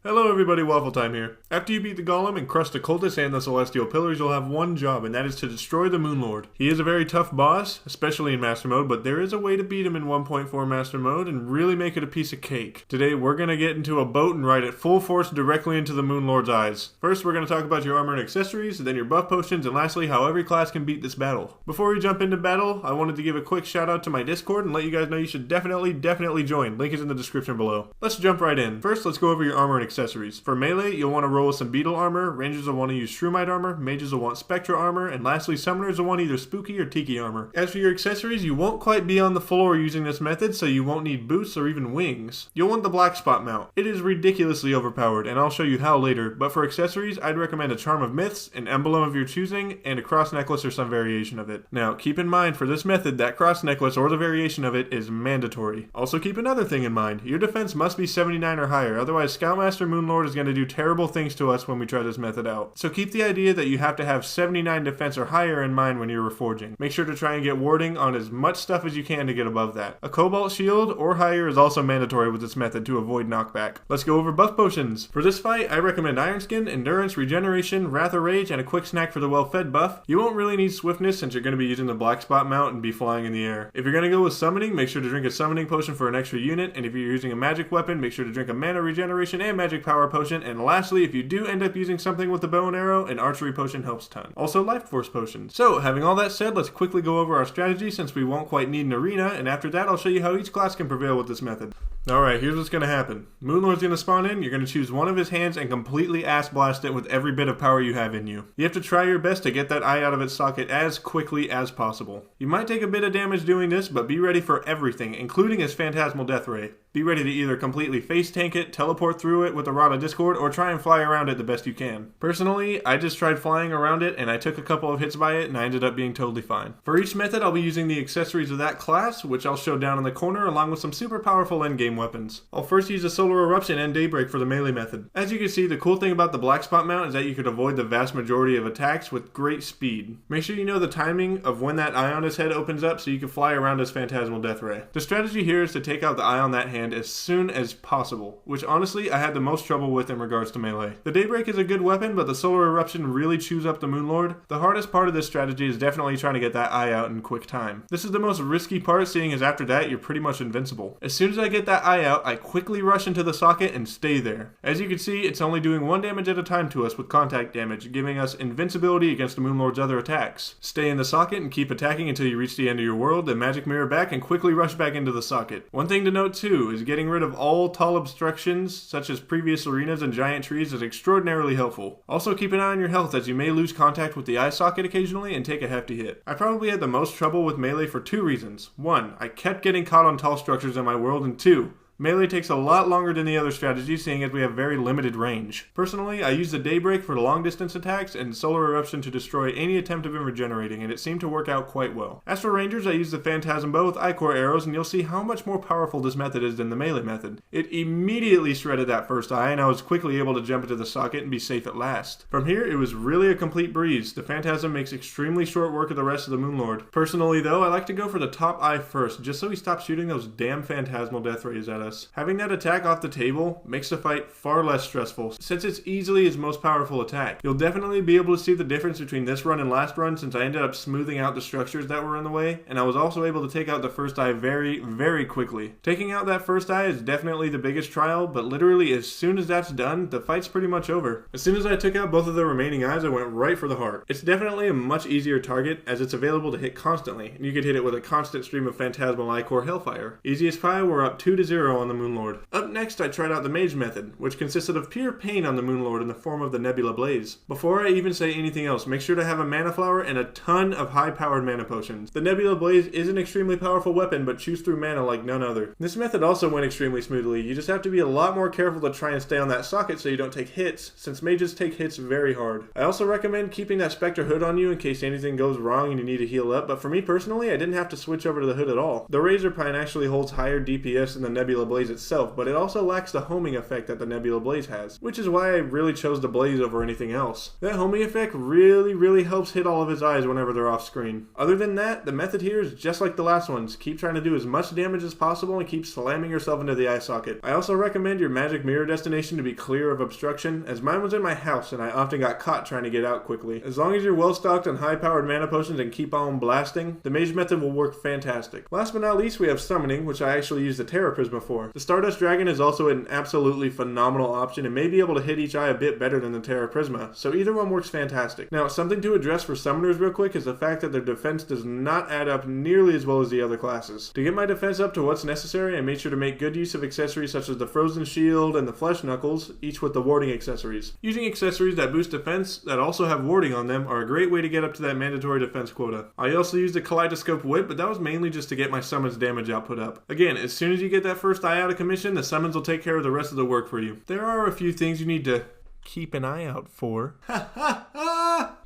Hello everybody, WaffleTime here. After you beat the Golem and crush the Cultists and the Celestial Pillars, you'll have one job, and that is to destroy the Moonlord. He is a very tough boss, especially in Master Mode, but there is a way to beat him in 1.4 Master Mode and really make it a piece of cake. Today we're going to get into a boat and ride it full force directly into the Moonlord's eyes. First we're going to talk about your armor and accessories, then your buff potions, and lastly how every class can beat this battle. Before we jump into battle, I wanted to give a quick shout out to my Discord and let you guys know you should definitely join. Link is in the description below. Let's jump right in. First let's go over your armor and accessories. For melee, you'll want to roll with some beetle armor, rangers will want to use shroomite armor, mages will want spectra armor, and lastly summoners will want either spooky or tiki armor. As for your accessories, you won't quite be on the floor using this method, so you won't need boots or even wings. You'll want the black spot mount. It is ridiculously overpowered, and I'll show you how later, but for accessories, I'd recommend a charm of myths, an emblem of your choosing, and a cross necklace or some variation of it. Now, keep in mind for this method, that cross necklace or the variation of it is mandatory. Also keep another thing in mind, your defense must be 79 or higher, otherwise Scoutmaster Moonlord is going to do terrible things to us when we try this method out. So keep the idea that you have to have 79 defense or higher in mind when you're reforging. Make sure to try and get warding on as much stuff as you can to get above that. A cobalt shield or higher is also mandatory with this method to avoid knockback. Let's go over buff potions. For this fight, I recommend Iron Skin, Endurance, Regeneration, Wrath or Rage, and a quick snack for the well-fed buff. You won't really need Swiftness since you're going to be using the black spot mount and be flying in the air. If you're going to go with Summoning, make sure to drink a Summoning Potion for an extra unit, and if you're using a magic weapon, make sure to drink a Mana Regeneration and Magic Power Potion, and lastly, if you do end up using something with the bow and arrow, an archery potion helps a ton. Also life force potions. So having all that said, let's quickly go over our strategy since we won't quite need an arena, and after that I'll show you how each class can prevail with this method. Alright, here's what's going to happen. Moonlord's going to spawn in, you're going to choose one of his hands and completely ass blast it with every bit of power you have in you. You have to try your best to get that eye out of its socket as quickly as possible. You might take a bit of damage doing this, but be ready for everything, including his Phantasmal Death Ray. Be ready to either completely face tank it, teleport through it with a Rod of Discord, or try and fly around it the best you can. Personally, I just tried flying around it and I took a couple of hits by it and I ended up being totally fine. For each method, I'll be using the accessories of that class, which I'll show down in the corner along with some super powerful endgame weapons. I'll first use a Solar Eruption and Daybreak for the melee method. As you can see, the cool thing about the black spot mount is that you could avoid the vast majority of attacks with great speed. Make sure you know the timing of when that eye on his head opens up so you can fly around his Phantasmal Death Ray. The strategy here is to take out the eye on that hand as soon as possible, which honestly I had the most trouble with in regards to melee. The Daybreak is a good weapon, but the Solar Eruption really chews up the Moonlord. The hardest part of this strategy is definitely trying to get that eye out in quick time. This is the most risky part, seeing as after that you're pretty much invincible. As soon as I get that eye out, I quickly rush into the socket and stay there. As you can see, it's only doing 1 damage at a time to us with contact damage, giving us invincibility against the Moonlord's other attacks. Stay in the socket and keep attacking until you reach the end of your world, then magic mirror back and quickly rush back into the socket. One thing to note too is getting rid of all tall obstructions such as previous arenas and giant trees is extraordinarily helpful. Also keep an eye on your health as you may lose contact with the eye socket occasionally and take a hefty hit. I probably had the most trouble with melee for 2 reasons. 1, I kept getting caught on tall structures in my world, and 2, melee takes a lot longer than the other strategies, seeing as we have very limited range. Personally, I use the Daybreak for long distance attacks and Solar Eruption to destroy any attempt of him regenerating, and it seemed to work out quite well. As for rangers, I use the Phantasm Bow with Ichor arrows, and you'll see how much more powerful this method is than the melee method. It immediately shredded that first eye, and I was quickly able to jump into the socket and be safe at last. From here, it was really a complete breeze. The Phantasm makes extremely short work of the rest of the Moonlord. Personally though, I like to go for the top eye first, just so he stops shooting those damn Phantasmal Death Rays at us. Having that attack off the table makes the fight far less stressful, since it's easily his most powerful attack. You'll definitely be able to see the difference between this run and last run, since I ended up smoothing out the structures that were in the way, and I was also able to take out the first eye very quickly. Taking out that first eye is definitely the biggest trial, but literally as soon as that's done, the fight's pretty much over. As soon as I took out both of the remaining eyes, I went right for the heart. It's definitely a much easier target, as it's available to hit constantly, and you could hit it with a constant stream of Phantasmal Ichor Hellfire. Easiest pie, we're up 2-0 on the Moonlord. Up next, I tried out the Mage method, which consisted of pure pain on the Moonlord in the form of the Nebula Blaze. Before I even say anything else, make sure to have a Mana Flower and a ton of high-powered mana potions. The Nebula Blaze is an extremely powerful weapon, but chews through mana like none other. This method also went extremely smoothly. You just have to be a lot more careful to try and stay on that socket so you don't take hits, since mages take hits very hard. I also recommend keeping that Spectre hood on you in case anything goes wrong and you need to heal up, but for me personally, I didn't have to switch over to the hood at all. The Razor Pine actually holds higher DPS than the Nebula Nebula Blaze itself, but it also lacks the homing effect that the Nebula Blaze has, which is why I really chose the Blaze over anything else. That homing effect really helps hit all of his eyes whenever they're off screen. Other than that, the method here is just like the last ones. Keep trying to do as much damage as possible and keep slamming yourself into the eye socket. I also recommend your magic mirror destination to be clear of obstruction, as mine was in my house and I often got caught trying to get out quickly. As long as you're well stocked on high powered mana potions and keep on blasting, the mage method will work fantastic. Last but not least, we have summoning, which I actually use the Terra Prisma for. The Stardust Dragon is also an absolutely phenomenal option and may be able to hit each eye a bit better than the Terra Prisma, so either one works fantastic. Now, something to address for summoners real quick is the fact that their defense does not add up nearly as well as the other classes. To get my defense up to what's necessary, I made sure to make good use of accessories such as the Frozen Shield and the Flesh Knuckles, each with the warding accessories. Using accessories that boost defense that also have warding on them are a great way to get up to that mandatory defense quota. I also used the Kaleidoscope Whip, but that was mainly just to get my summons damage output up. Again, as soon as you get that first eye out of commission, the summons will take care of the rest of the work for you. There are a few things you need to keep an eye out for.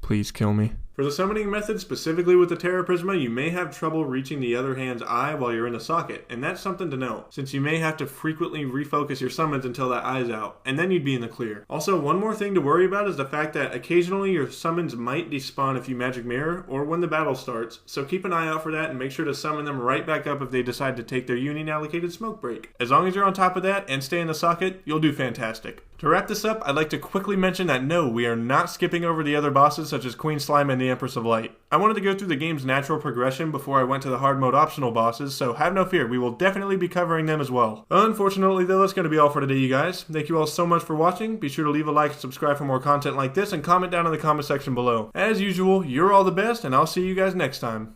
Please kill me. For the summoning method, specifically with the Terra Prisma, you may have trouble reaching the other hand's eye while you're in the socket, and that's something to know, since you may have to frequently refocus your summons until that eye's out, and then you'd be in the clear. Also, one more thing to worry about is the fact that occasionally your summons might despawn if you magic mirror, or when the battle starts, so keep an eye out for that and make sure to summon them right back up if they decide to take their union allocated smoke break. As long as you're on top of that and stay in the socket, you'll do fantastic. To wrap this up, I'd like to quickly mention that no, we are not skipping over the other bosses such as Queen Slime and the Empress of Light. I wanted to go through the game's natural progression before I went to the hard mode optional bosses, so have no fear, we will definitely be covering them as well. Unfortunately though, that's going to be all for today, you guys. Thank you all so much for watching. Be sure to leave a like and subscribe for more content like this, and comment down in the comment section below. As usual, you're all the best, and I'll see you guys next time.